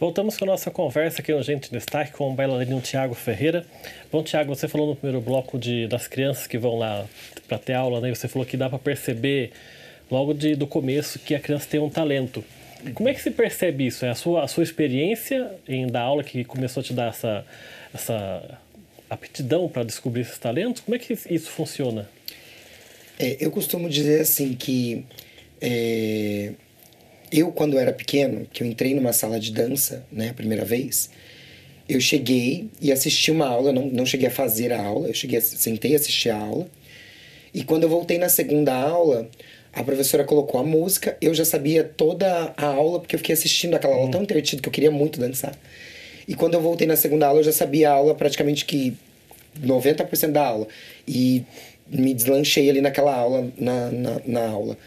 Voltamos com a nossa conversa aqui no Gente em Destaque com o bailarino Thiago Ferreira. Bom, Thiago, você falou no primeiro bloco das crianças que vão lá para ter aula, né? Você falou que dá para perceber logo do começo que a criança tem um talento. Como é que se percebe isso? É a sua experiência em dar aula que começou a te dar essa aptidão para descobrir esses talentos? Como é que isso funciona? Eu costumo dizer assim que eu, quando era pequeno, que eu entrei numa sala de dança, né, a primeira vez, eu cheguei e assisti uma aula, não cheguei a fazer a aula, sentei e assisti a aula. E quando eu voltei na segunda aula, a professora colocou a música, eu já sabia toda a aula, porque eu fiquei assistindo aquela aula tão divertida que eu queria muito dançar. E quando eu voltei na segunda aula, eu já sabia a aula praticamente que 90% da aula. E me deslanchei ali naquela aula, na aula.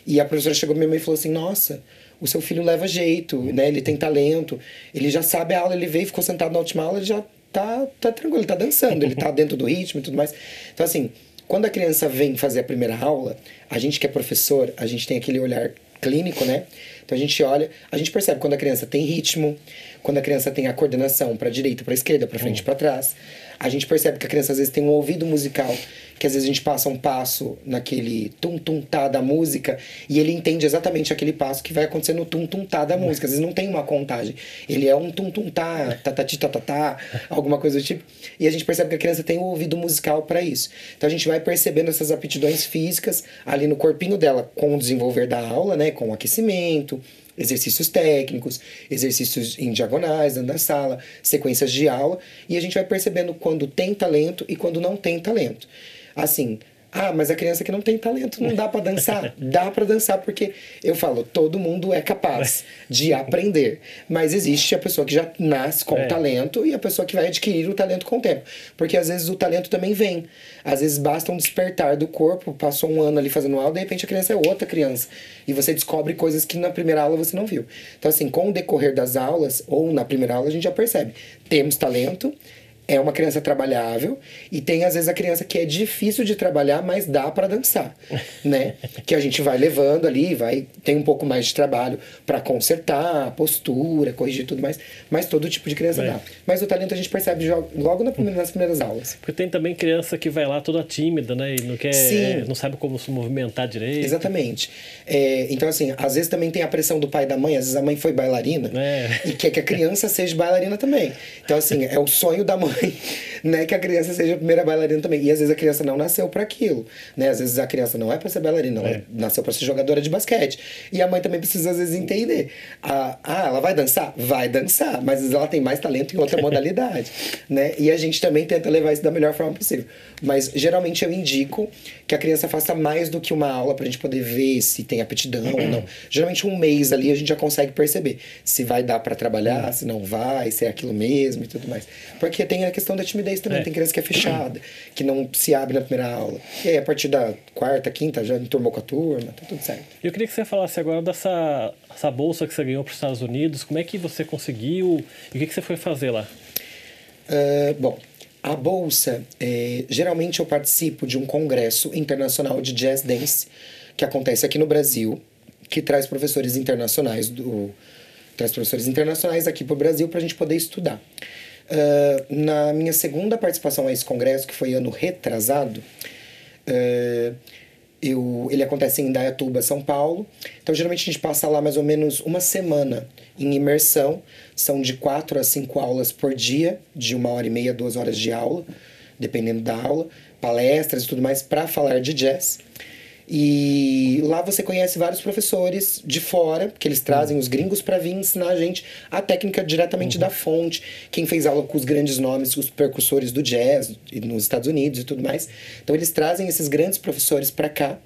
E a professora chegou pra minha mãe e falou assim, nossa, o seu filho leva jeito, né? Ele tem talento, ele já sabe a aula, ele veio, ficou sentado na última aula, ele já tá tranquilo, ele tá dançando, ele tá dentro do ritmo e tudo mais. Então, assim, quando a criança vem fazer a primeira aula, a gente que é professor, a gente tem aquele olhar clínico, né? Então a gente olha, a gente percebe quando a criança tem ritmo, quando a criança tem a coordenação para direita, para esquerda, para frente, para trás. A gente percebe que a criança às vezes tem um ouvido musical, que às vezes a gente passa um passo naquele tum-tum-tá da música e ele entende exatamente aquele passo que vai acontecer no tum-tum-tá da música. Às vezes não tem uma contagem. Ele é um tum-tum-tá, ta-ta-ti-ta-ta-tá, alguma coisa do tipo. E a gente percebe que a criança tem um ouvido musical para isso. Então a gente vai percebendo essas aptidões físicas ali no corpinho dela com o desenvolver da aula, né, com o aquecimento, exercícios técnicos, exercícios em diagonais dentro da sala, sequências de aula, e a gente vai percebendo quando tem talento e quando não tem talento. Assim, mas a criança que não tem talento não dá para dançar? Dá para dançar, porque eu falo, todo mundo é capaz de aprender, mas existe a pessoa que já nasce com o talento e a pessoa que vai adquirir o talento com o tempo, porque às vezes o talento também vem, às vezes basta um despertar do corpo, passou um ano ali fazendo aula, de repente a criança é outra criança, e você descobre coisas que na primeira aula você não viu. Então assim, com o decorrer das aulas, ou na primeira aula a gente já percebe, temos talento, é uma criança trabalhável, e tem às vezes a criança que é difícil de trabalhar, mas dá para dançar, né? Que a gente vai levando ali, tem um pouco mais de trabalho para consertar a postura, corrigir tudo mais, mas todo tipo de criança dá. Mas o talento a gente percebe logo nas primeiras aulas. Porque tem também criança que vai lá toda tímida, né? E não quer, não sabe como se movimentar direito. Exatamente. Então assim, às vezes também tem a pressão do pai e da mãe, às vezes a mãe foi bailarina e quer que a criança seja bailarina também. Então assim, é o sonho da mãe, né, que a criança seja a primeira bailarina também. E às vezes a criança não nasceu para aquilo, né? Às vezes a criança não é para ser bailarina, ela nasceu para ser jogadora de basquete. E a mãe também precisa às vezes entender. Ela vai dançar? Vai dançar, mas às vezes ela tem mais talento em outra modalidade, né? E a gente também tenta levar isso da melhor forma possível. Mas geralmente eu indico que a criança faça mais do que uma aula pra gente poder ver se tem aptidão ou não. Geralmente um mês ali a gente já consegue perceber se vai dar para trabalhar, se não vai, se é aquilo mesmo e tudo mais. Porque tem a questão da timidez também. Tem criança que é fechada, que não se abre na primeira aula. E aí, a partir da quarta, quinta, já enturmou com a turma, tá tudo certo. Eu queria que você falasse agora dessa bolsa que você ganhou para os Estados Unidos. Como é que você conseguiu e o que você foi fazer lá? Bom, a bolsa, geralmente eu participo de um congresso internacional de jazz dance que acontece aqui no Brasil, que traz professores internacionais aqui para o Brasil para a gente poder estudar. Na minha segunda participação a esse congresso, que foi ano retrasado, ele acontece em Indaiatuba, São Paulo. Então, geralmente a gente passa lá mais ou menos uma semana em imersão. São de 4 a 5 aulas por dia, de 1h30, 2 horas de aula, dependendo da aula, palestras e tudo mais, para falar de jazz. E lá você conhece vários professores de fora, que eles trazem os gringos para vir ensinar a gente a técnica diretamente da fonte. Quem fez aula com os grandes nomes, os percussores do jazz nos Estados Unidos e tudo mais. Então eles trazem esses grandes professores para cá.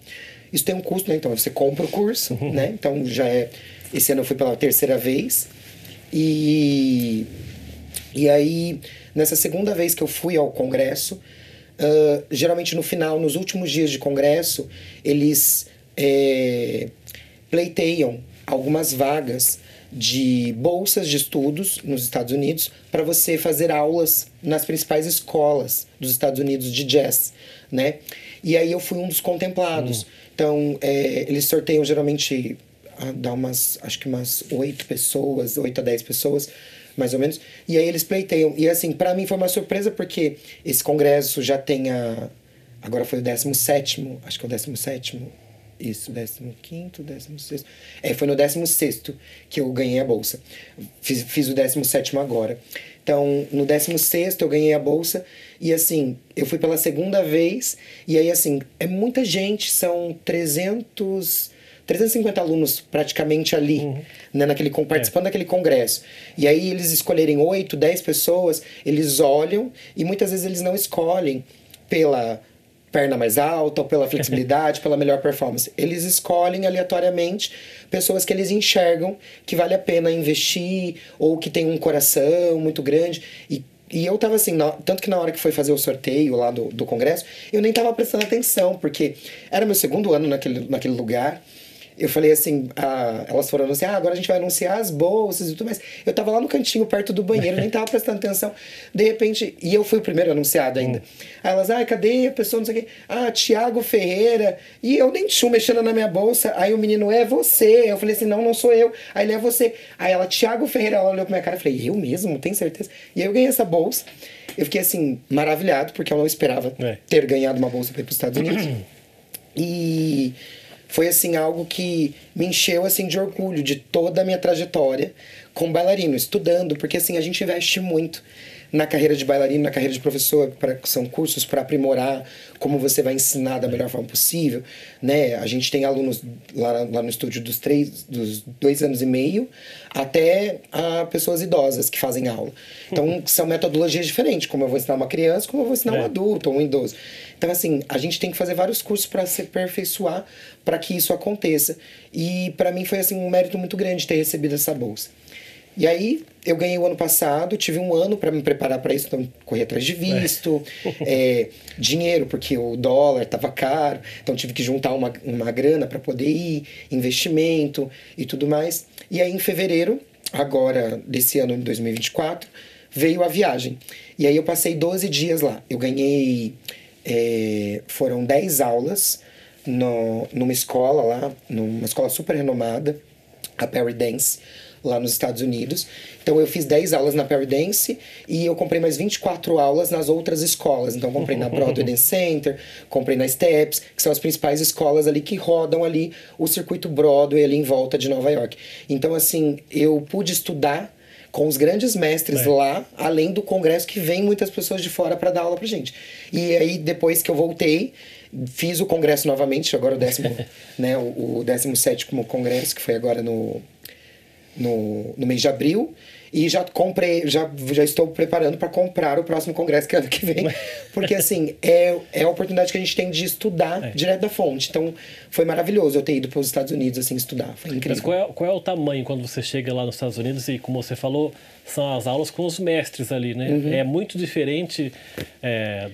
Isso tem um custo, né? Então você compra o curso, né? Então esse ano eu fui pela terceira vez. E aí, nessa segunda vez que eu fui ao congresso, geralmente no final, nos últimos dias de congresso, eles pleiteiam algumas vagas de bolsas de estudos nos Estados Unidos para você fazer aulas nas principais escolas dos Estados Unidos de jazz, né? E aí eu fui um dos contemplados. Então, eles sorteiam geralmente dar acho que umas 8 pessoas, 8 a 10 pessoas, mais ou menos. E aí eles pleiteiam. E assim, pra mim foi uma surpresa, porque esse congresso já tem agora foi o 17º, acho que é o 17º. Isso, 15º, 16º. Foi no 16º que eu ganhei a bolsa. Fiz o 17º agora. Então, no 16º eu ganhei a bolsa. E assim, eu fui pela segunda vez. E aí, assim, é muita gente. São 350 alunos praticamente ali, né, participando daquele congresso. E aí eles escolherem 8, 10 pessoas, eles olham e muitas vezes eles não escolhem pela perna mais alta, ou pela flexibilidade, pela melhor performance. Eles escolhem aleatoriamente pessoas que eles enxergam que vale a pena investir, ou que tem um coração muito grande. E eu tava assim, tanto que na hora que foi fazer o sorteio lá do congresso, eu nem tava prestando atenção, porque era meu segundo ano naquele lugar. Eu falei assim, elas foram anunciar, agora a gente vai anunciar as bolsas e tudo mais. Eu tava lá no cantinho, perto do banheiro, nem tava prestando atenção. De repente, e eu fui o primeiro anunciado ainda. Aí elas, cadê a pessoa, não sei o quê? Thiago Ferreira. E eu nem tinha mexendo na minha bolsa. Aí o menino, é você. Eu falei assim, não sou eu. Aí ele, é você. Aí ela, Thiago Ferreira, ela olhou pra minha cara e falei, eu mesmo? Tem certeza? E aí eu ganhei essa bolsa. Eu fiquei assim, maravilhado, porque eu não esperava ter ganhado uma bolsa pra ir pros Estados Unidos. E foi assim algo que me encheu assim de orgulho de toda a minha trajetória como bailarino, estudando, porque assim a gente investe muito na carreira de bailarino, na carreira de professor, são cursos para aprimorar como você vai ensinar da melhor forma possível, né? A gente tem alunos lá no estúdio dos 2 anos e meio até a pessoas idosas que fazem aula. Então, são metodologias diferentes, como eu vou ensinar uma criança, como eu vou ensinar um adulto ou um idoso. Então, assim, a gente tem que fazer vários cursos para se aperfeiçoar para que isso aconteça. E para mim foi assim um mérito muito grande ter recebido essa bolsa. E aí, eu ganhei o ano passado, tive um ano para me preparar para isso, então corri atrás de visto, dinheiro, porque o dólar estava caro, então tive que juntar uma grana para poder ir, investimento e tudo mais. E aí, em fevereiro, agora desse ano, de 2024, veio a viagem. E aí eu passei 12 dias lá. Eu ganhei, foram 10 aulas numa escola lá, numa escola super renomada, a Perry Dance, lá nos Estados Unidos. Então eu fiz 10 aulas na Perry Dance e eu comprei mais 24 aulas nas outras escolas. Então eu comprei na Broadway Dance Center, comprei na Steps, que são as principais escolas ali que rodam ali o circuito Broadway ali em volta de Nova York. Então assim, eu pude estudar com os grandes mestres lá, além do congresso que vem muitas pessoas de fora para dar aula pra gente. E aí depois que eu voltei, fiz o congresso novamente, agora o 10º, né, o 17º congresso, que foi agora no mês de abril, e já estou preparando para comprar o próximo congresso, que é ano que vem, porque assim, é a oportunidade que a gente tem de estudar direto da fonte. Então, foi maravilhoso eu ter ido para os Estados Unidos, assim, estudar, foi incrível. Mas qual é o tamanho quando você chega lá nos Estados Unidos e, como você falou, são as aulas com os mestres ali, né? É muito diferente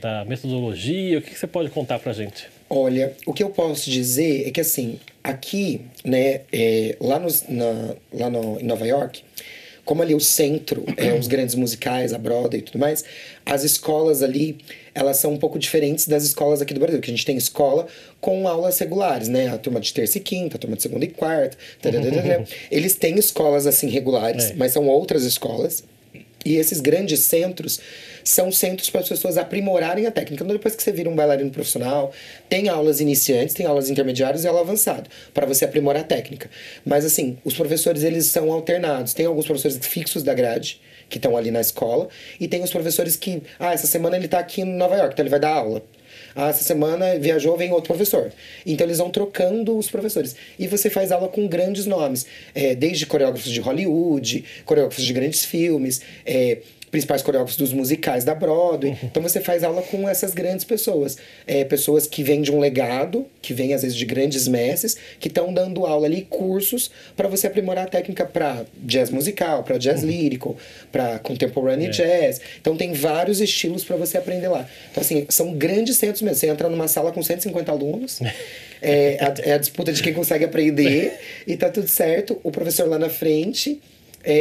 da metodologia. O que você pode contar pra gente? Olha, o que eu posso dizer é que, assim, aqui, né, em Nova York, como ali o centro, os grandes musicais, a Broadway e tudo mais, as escolas ali, elas são um pouco diferentes das escolas aqui do Brasil, que a gente tem escola com aulas regulares, né? A turma de terça e quinta, a turma de segunda e quarta, eles têm escolas, assim, regulares, mas são outras escolas. E esses grandes centros são centros para as pessoas aprimorarem a técnica. Então, depois que você vira um bailarino profissional, tem aulas iniciantes, tem aulas intermediárias e aula avançada, para você aprimorar a técnica. Mas, assim, os professores, eles são alternados. Tem alguns professores fixos da grade, que estão ali na escola, e tem os professores que, essa semana ele está aqui em Nova York, então ele vai dar aula. Essa semana viajou, vem outro professor. Então eles vão trocando os professores. E você faz aula com grandes nomes. Desde coreógrafos de Hollywood, coreógrafos de grandes filmes, principais coreógrafos dos musicais da Broadway. Então você faz aula com essas grandes pessoas. Pessoas que vêm de um legado, que vêm às vezes de grandes mestres, que estão dando aula ali, cursos, para você aprimorar a técnica para jazz musical, para jazz lírico, para contemporary jazz. Então tem vários estilos para você aprender lá. Então assim, são grandes centros mesmo. Você entra numa sala com 150 alunos, é a disputa de quem consegue aprender, e tá tudo certo. O professor lá na frente...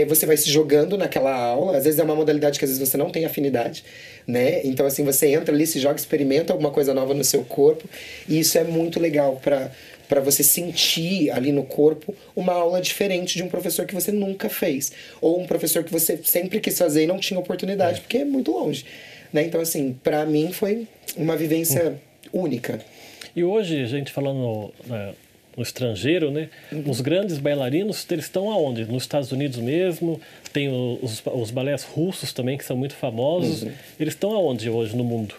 você vai se jogando naquela aula. Às vezes é uma modalidade que às vezes você não tem afinidade, né? Então, assim, você entra ali, se joga, experimenta alguma coisa nova no seu corpo. E isso é muito legal para para você sentir ali no corpo uma aula diferente de um professor que você nunca fez. Ou um professor que você sempre quis fazer e não tinha oportunidade, porque é muito longe. Né? Então, assim, para mim foi uma vivência única. E hoje, a gente falando no estrangeiro, né? Os grandes bailarinos, eles estão aonde? Nos Estados Unidos mesmo? Tem os balés russos também, que são muito famosos. Eles estão aonde hoje no mundo?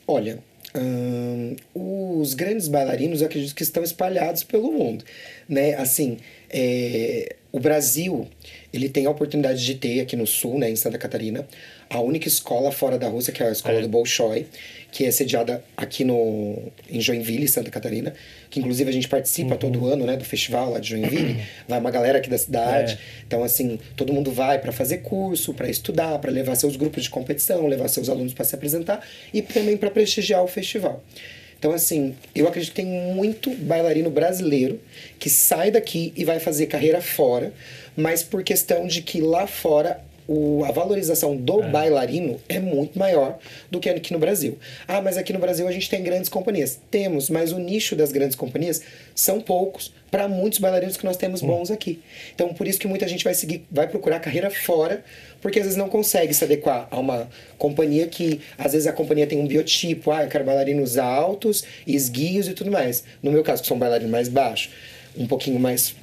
Olha, os grandes bailarinos, eu acredito que estão espalhados pelo mundo, né? Assim, o Brasil, ele tem a oportunidade de ter aqui no Sul, né, em Santa Catarina, a única escola fora da Rússia, que é a escola do Bolshoi, que é sediada aqui em Joinville, Santa Catarina, que inclusive a gente participa todo ano, né, do festival lá de Joinville. Vai uma galera aqui da cidade. Então, assim, todo mundo vai para fazer curso, para estudar, para levar seus grupos de competição, levar seus alunos para se apresentar e também para prestigiar o festival. Então, assim, eu acredito que tem muito bailarino brasileiro que sai daqui e vai fazer carreira fora, mas por questão de que lá fora a valorização do bailarino é muito maior do que aqui no Brasil. Ah, mas aqui no Brasil a gente tem grandes companhias. Temos, mas o nicho das grandes companhias são poucos para muitos bailarinos que nós temos bons aqui. Então, por isso que muita gente vai procurar carreira fora, porque às vezes não consegue se adequar a uma companhia que, às vezes a companhia tem um biotipo, eu quero bailarinos altos, esguios e tudo mais. No meu caso, que sou um bailarino mais baixo, um pouquinho mais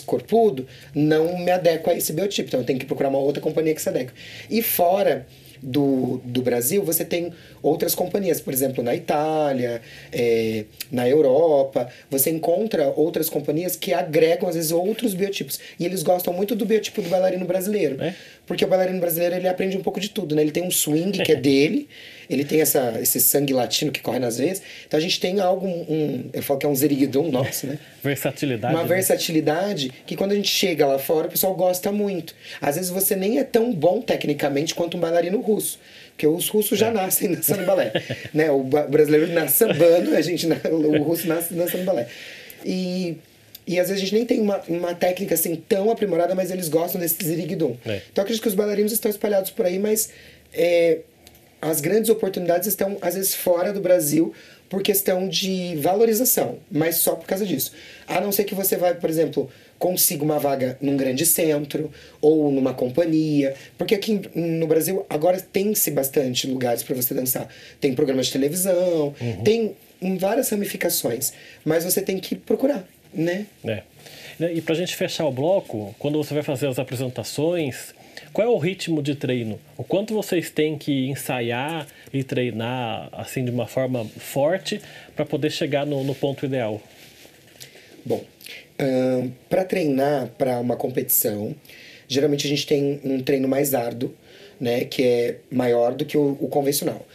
corpudo, não me adequo a esse biotipo. Então eu tenho que procurar uma outra companhia que se adeque. E fora do Brasil, você tem outras companhias, por exemplo, na Itália, na Europa, você encontra outras companhias que agregam, às vezes, outros biotipos. E eles gostam muito do biotipo do bailarino brasileiro. Porque o bailarino brasileiro, ele aprende um pouco de tudo, né? Ele tem um swing que é dele, ele tem esse sangue latino que corre nas veias. Então a gente tem algo, eu falo que é um zeriguidum nosso, né? Versatilidade. Uma versatilidade que quando a gente chega lá fora, o pessoal gosta muito. Às vezes você nem é tão bom tecnicamente quanto um bailarino russo. Porque os russos já nascem dançando balé. Né? O brasileiro nasce sambando, o russo nasce dançando balé. E às vezes a gente nem tem uma técnica assim tão aprimorada, mas eles gostam desse ziriguidum. Então eu acredito que os bailarinos estão espalhados por aí, mas as grandes oportunidades estão, às vezes, fora do Brasil por questão de valorização, mas só por causa disso. A não ser que você vai, por exemplo, consiga uma vaga num grande centro ou numa companhia, porque aqui no Brasil agora tem-se bastante lugares para você dançar. Tem programas de televisão, tem várias ramificações, mas você tem que procurar, né? E para a gente fechar o bloco, quando você vai fazer as apresentações, qual é o ritmo de treino? O quanto vocês têm que ensaiar e treinar assim de uma forma forte para poder chegar no ponto ideal? Bom, para treinar para uma competição, geralmente a gente tem um treino mais árduo, né, que é maior do que o convencional.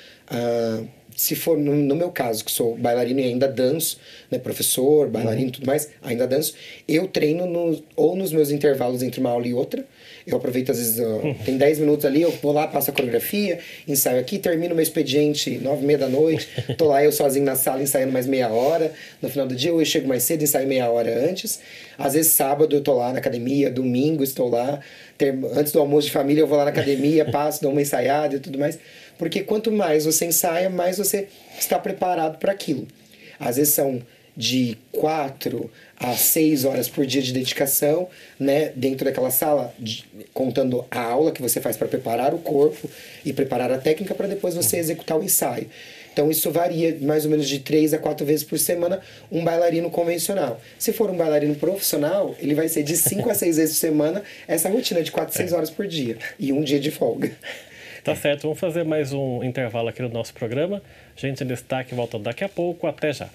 Se for no meu caso, que sou bailarino e ainda danço, né, professor, bailarino e tudo mais, ainda danço, eu treino ou nos meus intervalos entre uma aula e outra. Eu aproveito, às vezes, tem 10 minutos ali, eu vou lá, passo a coreografia, ensaio aqui, termino meu expediente 9h30 da noite, tô lá eu sozinho na sala ensaiando mais meia hora. No final do dia eu chego mais cedo, ensaio meia hora antes. Às vezes sábado eu tô lá na academia, domingo estou lá, antes do almoço de família eu vou lá na academia, passo, dou uma ensaiada e tudo mais. Porque quanto mais você ensaia, mais você está preparado para aquilo. Às vezes são de 4 a 6 horas por dia de dedicação, né, dentro daquela sala, contando a aula que você faz para preparar o corpo e preparar a técnica para depois você executar o ensaio. Então isso varia mais ou menos de 3 a 4 vezes por semana um bailarino convencional. Se for um bailarino profissional, ele vai ser de 5 a 6 vezes por semana essa rotina de 4 a 6 horas por dia e um dia de folga. Tá certo, vamos fazer mais um intervalo aqui no nosso programa. Gente em Destaque volta daqui a pouco, até já.